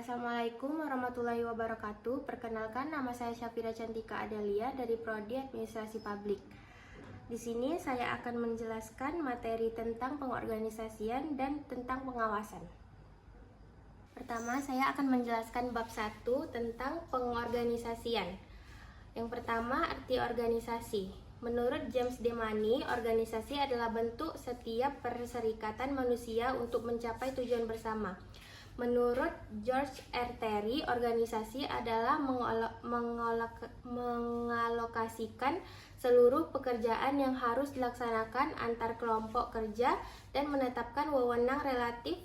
Assalamualaikum warahmatullahi wabarakatuh. Perkenalkan, nama saya Syafira Cantika Adalia dari Prodi Administrasi Publik. Di sini saya akan menjelaskan materi tentang pengorganisasian dan tentang pengawasan. Pertama, saya akan menjelaskan bab 1 tentang pengorganisasian. Yang pertama, arti organisasi. Menurut James Demany, organisasi adalah bentuk setiap perserikatan manusia untuk mencapai tujuan bersama. Menurut George R. Terry, organisasi adalah mengalokasikan seluruh pekerjaan yang harus dilaksanakan antar kelompok kerja dan menetapkan wewenang relatif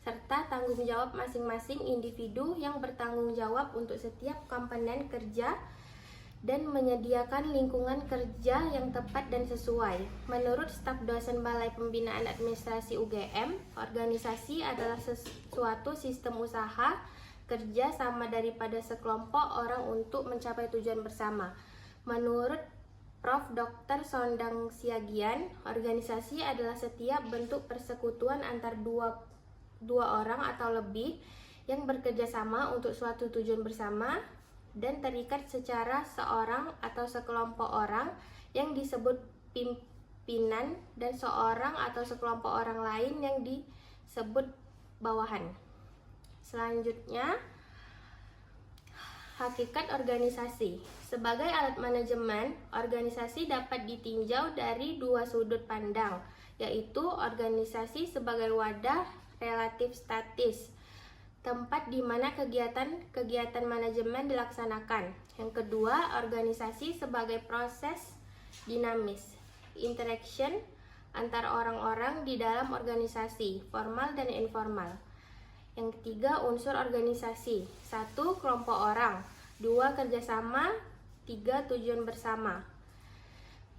serta tanggung jawab masing-masing individu yang bertanggung jawab untuk setiap komponen kerja dan menyediakan lingkungan kerja yang tepat dan sesuai. Menurut staf dosen Balai Pembinaan Administrasi UGM, organisasi adalah suatu sistem usaha kerja sama daripada sekelompok orang untuk mencapai tujuan bersama. Menurut Prof. Dr. Sondang Siagian, organisasi adalah setiap bentuk persekutuan antar dua orang atau lebih yang bekerja sama untuk suatu tujuan bersama dan terikat secara seorang atau sekelompok orang yang disebut pimpinan dan seorang atau sekelompok orang lain yang disebut bawahan. Selanjutnya, hakikat organisasi. Sebagai alat manajemen, organisasi dapat ditinjau dari dua sudut pandang, yaitu organisasi sebagai wadah relatif statis, tempat di mana kegiatan manajemen dilaksanakan. Yang kedua, organisasi sebagai proses dinamis, interaction antar orang-orang di dalam organisasi, formal dan informal. Yang ketiga, unsur organisasi. 1. Kelompok orang. 2. Kerjasama. 3. Tujuan bersama.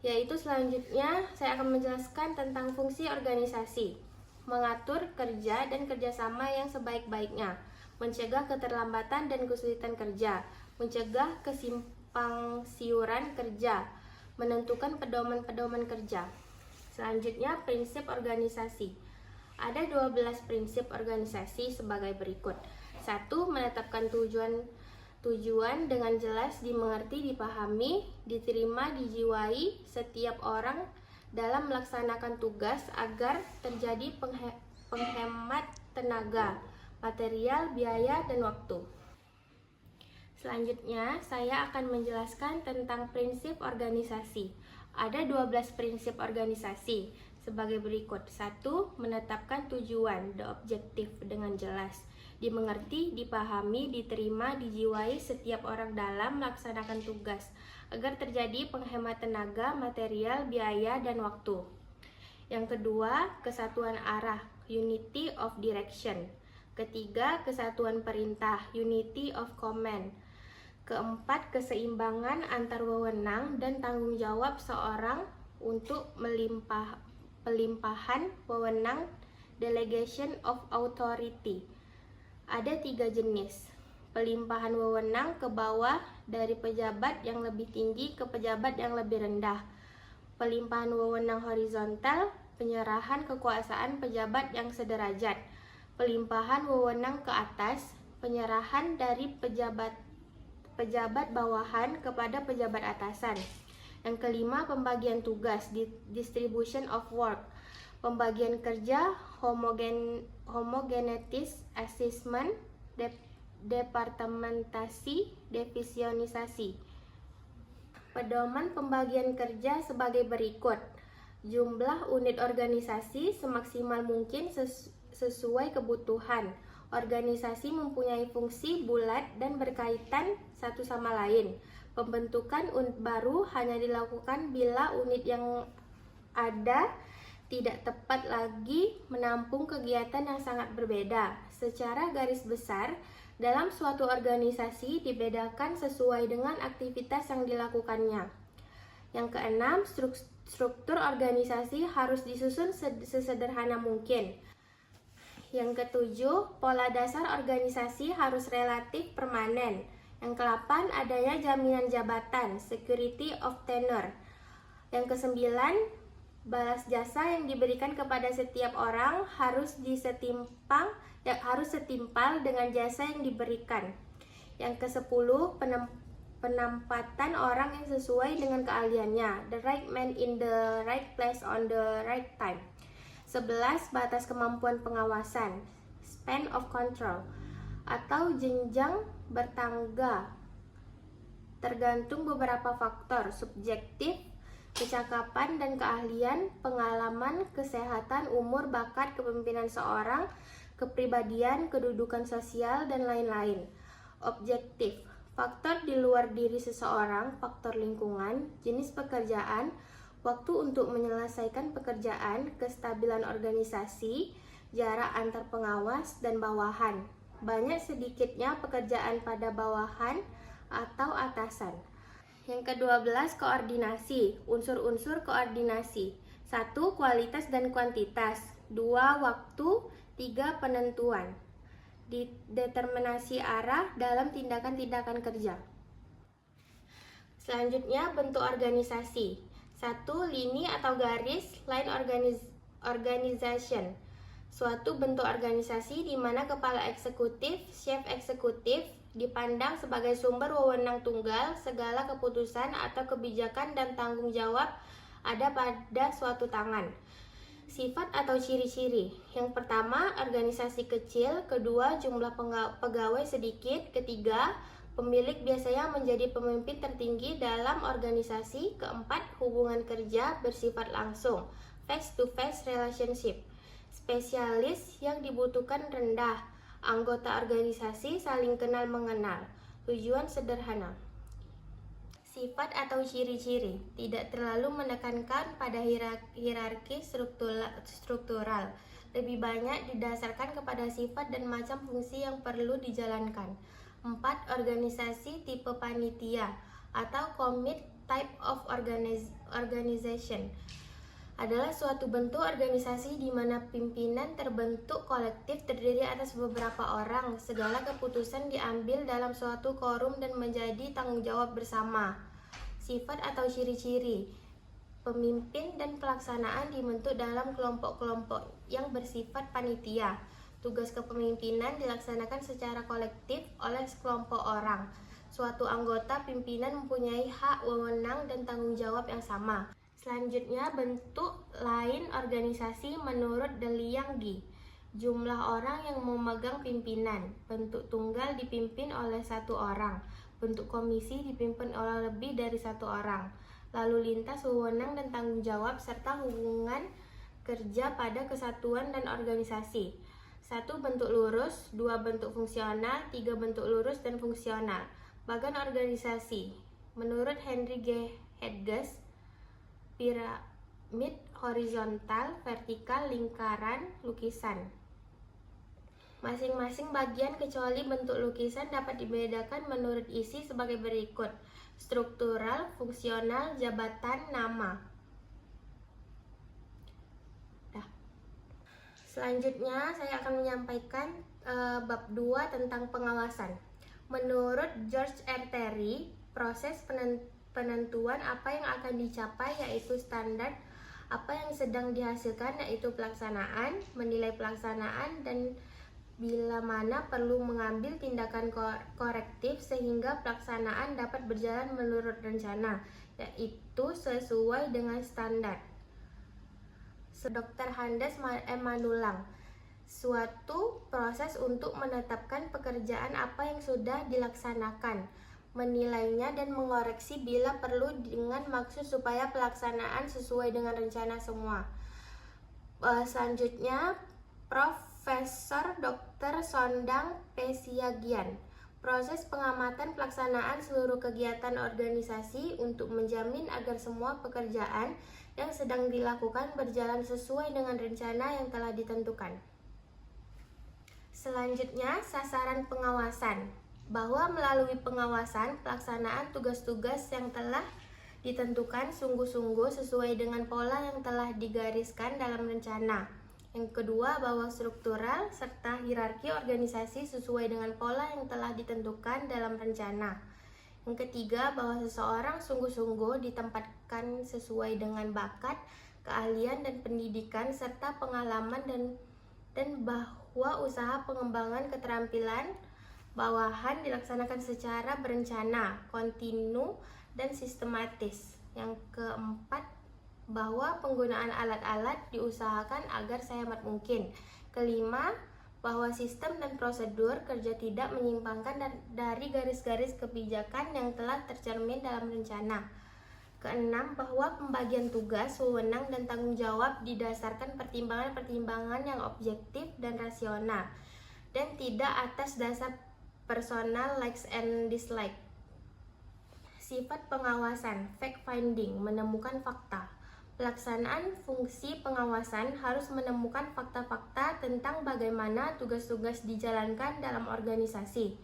Yaitu selanjutnya saya akan menjelaskan tentang fungsi organisasi. Mengatur kerja dan kerjasama yang sebaik-baiknya, mencegah keterlambatan dan kesulitan kerja, mencegah kesimpang siuran kerja, menentukan pedoman-pedoman kerja. Selanjutnya, prinsip organisasi. Ada 12 prinsip organisasi sebagai berikut. 1. Menetapkan tujuan dengan jelas, dimengerti, dipahami, diterima, dijiwai setiap orang dalam melaksanakan tugas agar terjadi penghemat tenaga, material, biaya, dan waktu. Selanjutnya, saya akan menjelaskan tentang prinsip organisasi. Ada 12 prinsip organisasi sebagai berikut. 1. Menetapkan tujuan, the objective, dengan jelas, dimengerti, dipahami, diterima, dijiwai setiap orang dalam melaksanakan tugas agar terjadi penghemat tenaga, material, biaya, dan waktu. Yang kedua, kesatuan arah, unity of direction. Ketiga, kesatuan perintah, unity of command. Keempat, keseimbangan antar wewenang dan tanggung jawab seorang untuk pelimpahan wewenang, delegation of authority. Ada 3 jenis. Pelimpahan wewenang ke bawah dari pejabat yang lebih tinggi ke pejabat yang lebih rendah. Pelimpahan wewenang horizontal, penyerahan kekuasaan pejabat yang sederajat. Pelimpahan wewenang ke atas, penyerahan dari pejabat bawahan kepada pejabat atasan. Yang kelima, pembagian tugas, distribution of work. Pembagian kerja, homogeneity assessment, departementasi, divisionisasi. Pedoman pembagian kerja sebagai berikut. Jumlah unit organisasi semaksimal mungkin sesuai kebutuhan. Organisasi mempunyai fungsi bulat dan berkaitan satu sama lain. Pembentukan unit baru hanya dilakukan bila unit yang ada tidak tepat lagi menampung kegiatan yang sangat berbeda. Secara garis besar, dalam suatu organisasi dibedakan sesuai dengan aktivitas yang dilakukannya. Yang keenam, struktur organisasi harus disusun sesederhana mungkin. Yang ketujuh, pola dasar organisasi harus relatif permanen. Yang ke-8, adanya jaminan jabatan, security of tenure. Yang ke-9, balas jasa yang diberikan kepada setiap orang harus disetimpang yang harus setimpal dengan jasa yang diberikan. Yang ke-10, penempatan orang yang sesuai dengan keahliannya, the right man in the right place on the right time. 11, batas kemampuan pengawasan, span of control, atau jenjang bertangga, tergantung beberapa faktor, subjektif, kecakapan dan keahlian, pengalaman, kesehatan, umur, bakat, kepemimpinan seorang, kepribadian, kedudukan sosial, dan lain-lain. Objektif, faktor di luar diri seseorang, faktor lingkungan, jenis pekerjaan, waktu untuk menyelesaikan pekerjaan, kestabilan organisasi, jarak antar pengawas dan bawahan, banyak sedikitnya pekerjaan pada bawahan atau atasan. Yang ke-12, koordinasi, unsur-unsur koordinasi. 1. Kualitas dan kuantitas. 2. Waktu. 3. Penentuan. Determinasi arah dalam tindakan-tindakan kerja. Selanjutnya, bentuk organisasi. 1. Lini atau garis, line organization. Suatu bentuk organisasi di mana kepala eksekutif, chief eksekutif, dipandang sebagai sumber wewenang tunggal, segala keputusan atau kebijakan dan tanggung jawab ada pada suatu tangan. Sifat atau ciri-ciri. Yang pertama, organisasi kecil. Kedua, jumlah pegawai sedikit. Ketiga, pemilik biasanya menjadi pemimpin tertinggi dalam organisasi. Keempat, hubungan kerja bersifat langsung, face-to-face relationship. Spesialis yang dibutuhkan rendah. Anggota organisasi saling kenal mengenal. Tujuan sederhana. Sifat atau ciri-ciri. Tidak terlalu menekankan pada hierarki struktural. Lebih banyak didasarkan kepada sifat dan macam fungsi yang perlu dijalankan. 4. Organisasi tipe panitia atau commit type of organization adalah suatu bentuk organisasi di mana pimpinan terbentuk kolektif terdiri atas beberapa orang. Segala keputusan diambil dalam suatu quorum dan menjadi tanggung jawab bersama. Sifat atau ciri-ciri. Pemimpin dan pelaksanaan dibentuk dalam kelompok-kelompok yang bersifat panitia. Tugas kepemimpinan dilaksanakan secara kolektif oleh sekelompok orang. Suatu anggota pimpinan mempunyai hak, wewenang, dan tanggung jawab yang sama. Selanjutnya, bentuk lain organisasi menurut De Liang-Gi. Jumlah orang yang memegang pimpinan. Bentuk tunggal dipimpin oleh satu orang. Bentuk komisi dipimpin oleh lebih dari satu orang. Lalu lintas, wewenang dan tanggung jawab, serta hubungan kerja pada kesatuan dan organisasi. 1. Bentuk lurus. 2. Bentuk fungsional. 3. Bentuk lurus dan fungsional. Bagan organisasi. Menurut Henry G. Hedges, piramid, horizontal, vertikal, lingkaran, lukisan. Masing-masing bagian kecuali bentuk lukisan dapat dibedakan menurut isi sebagai berikut: struktural, fungsional, jabatan, nama. Selanjutnya saya akan menyampaikan bab 2 tentang pengawasan. Menurut George R. Terry, proses penentuan apa yang akan dicapai yaitu standar, apa yang sedang dihasilkan yaitu pelaksanaan, menilai pelaksanaan, dan bila mana perlu mengambil tindakan korektif sehingga pelaksanaan dapat berjalan menurut rencana, yaitu sesuai dengan standar. Dr. Handes M. Manulang, suatu proses untuk menetapkan pekerjaan apa yang sudah dilaksanakan, menilainya dan mengoreksi bila perlu dengan maksud supaya pelaksanaan sesuai dengan rencana semua. Selanjutnya, Profesor Dr. Sondang P. Siagian, proses pengamatan pelaksanaan seluruh kegiatan organisasi untuk menjamin agar semua pekerjaan yang sedang dilakukan berjalan sesuai dengan rencana yang telah ditentukan. Selanjutnya, sasaran pengawasan, bahwa melalui pengawasan pelaksanaan tugas-tugas yang telah ditentukan sungguh-sungguh sesuai dengan pola yang telah digariskan dalam rencana. Yang kedua, bahwa struktural serta hierarki organisasi sesuai dengan pola yang telah ditentukan dalam rencana. Yang ketiga, bahwa seseorang sungguh-sungguh ditempatkan sesuai dengan bakat, keahlian, dan pendidikan serta pengalaman dan bahwa bahwa usaha pengembangan keterampilan bawahan dilaksanakan secara berencana, kontinu, dan sistematis. Yang keempat, bahwa penggunaan alat-alat diusahakan agar sehemat mungkin. Kelima, bahwa sistem dan prosedur kerja tidak menyimpangkan dari garis-garis kebijakan yang telah tercermin dalam rencana. Keenam, bahwa pembagian tugas, wewenang, dan tanggung jawab didasarkan pertimbangan-pertimbangan yang objektif dan rasional, dan tidak atas dasar personal likes and dislike. Sifat pengawasan, fact finding, menemukan fakta. Pelaksanaan fungsi pengawasan harus menemukan fakta-fakta tentang bagaimana tugas-tugas dijalankan dalam organisasi.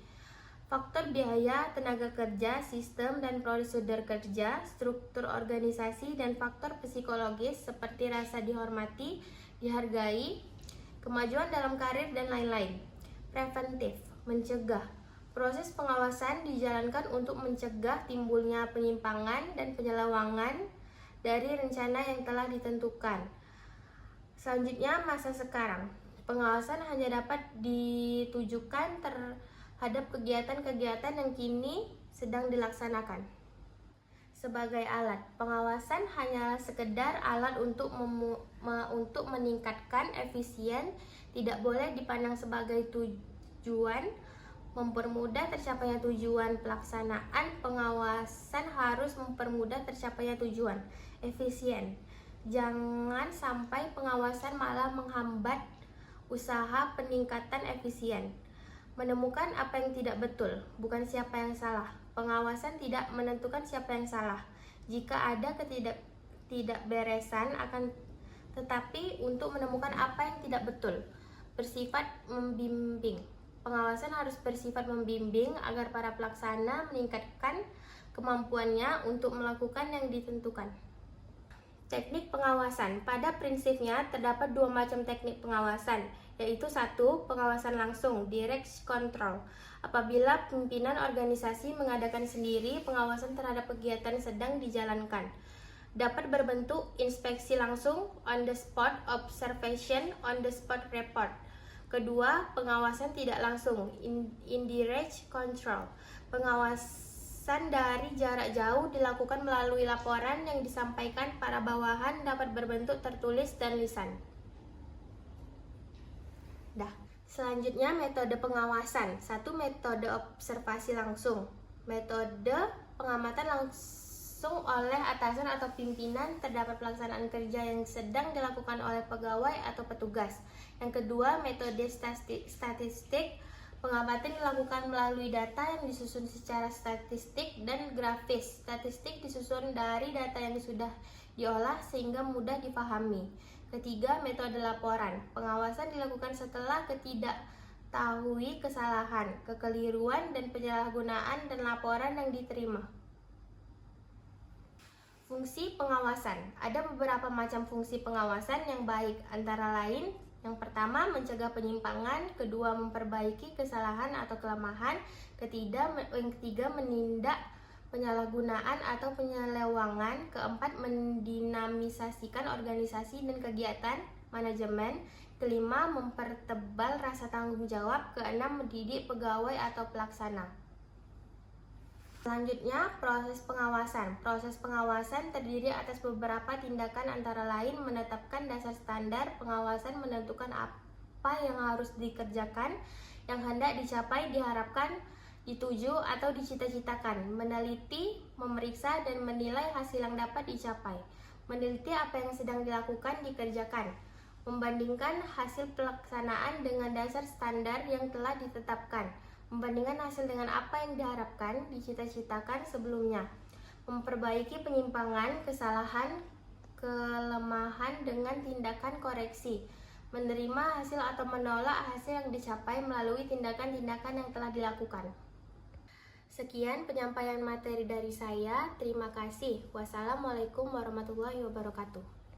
Faktor biaya, tenaga kerja, sistem dan prosedur kerja, struktur organisasi, dan faktor psikologis seperti rasa dihormati, dihargai, kemajuan dalam karir, dan lain-lain. Preventif, mencegah. Proses pengawasan dijalankan untuk mencegah timbulnya penyimpangan dan penyelewangan dari rencana yang telah ditentukan. Selanjutnya, masa sekarang. Pengawasan hanya dapat ditujukan terhadap kegiatan-kegiatan yang kini sedang dilaksanakan. Sebagai alat, pengawasan hanyalah sekedar alat untuk meningkatkan efisien, tidak boleh dipandang sebagai tujuan. Mempermudah tercapainya tujuan, pelaksanaan pengawasan harus mempermudah tercapainya tujuan efisien. Jangan sampai pengawasan malah menghambat usaha peningkatan efisien. Menemukan apa yang tidak betul, bukan siapa yang salah. Pengawasan tidak menentukan siapa yang salah. Jika ada ketidakberesan akan tetapi untuk menemukan apa yang tidak betul, bersifat membimbing. Pengawasan harus bersifat membimbing agar para pelaksana meningkatkan kemampuannya untuk melakukan yang ditentukan. Teknik pengawasan. Pada prinsipnya terdapat dua macam teknik pengawasan, yaitu satu, pengawasan langsung, direct control. Apabila pimpinan organisasi mengadakan sendiri pengawasan terhadap kegiatan sedang dijalankan, dapat berbentuk inspeksi langsung, on the spot observation, on the spot report. Kedua, pengawasan tidak langsung, indirect control. Pengawasan dari jarak jauh dilakukan melalui laporan yang disampaikan para bawahan, dapat berbentuk tertulis dan lisan. Selanjutnya, metode pengawasan. Satu, metode observasi langsung. Metode pengamatan langsung oleh atasan atau pimpinan terhadap pelaksanaan kerja yang sedang dilakukan oleh pegawai atau petugas. Yang kedua, metode statistik. Pengamatan dilakukan melalui data yang disusun secara statistik dan grafis. Statistik disusun dari data yang sudah diolah sehingga mudah dipahami. Ketiga, metode laporan. Pengawasan dilakukan setelah ketidaktahui kesalahan, kekeliruan, dan penyalahgunaan dan laporan yang diterima. Fungsi pengawasan. Ada beberapa macam fungsi pengawasan yang baik, antara lain: yang pertama, mencegah penyimpangan. Kedua, memperbaiki kesalahan atau kelemahan. Yang ketiga, menindak penyalahgunaan atau penyelewangan. Keempat, mendinamisasikan organisasi dan kegiatan manajemen. Kelima, mempertebal rasa tanggung jawab. Keenam, mendidik pegawai atau pelaksana. Selanjutnya, proses pengawasan. Proses pengawasan terdiri atas beberapa tindakan, antara lain menetapkan dasar standar pengawasan, menentukan apa yang harus dikerjakan, yang hendak dicapai, diharapkan, dituju, atau dicita-citakan, meneliti, memeriksa, dan menilai hasil yang dapat dicapai, meneliti apa yang sedang dilakukan, dikerjakan, membandingkan hasil pelaksanaan dengan dasar standar yang telah ditetapkan, membandingkan hasil dengan apa yang diharapkan, dicita-citakan sebelumnya, memperbaiki penyimpangan, kesalahan, kelemahan dengan tindakan koreksi, menerima hasil atau menolak hasil yang dicapai melalui tindakan-tindakan yang telah dilakukan. Sekian penyampaian materi dari saya. Terima kasih. Wassalamualaikum warahmatullahi wabarakatuh.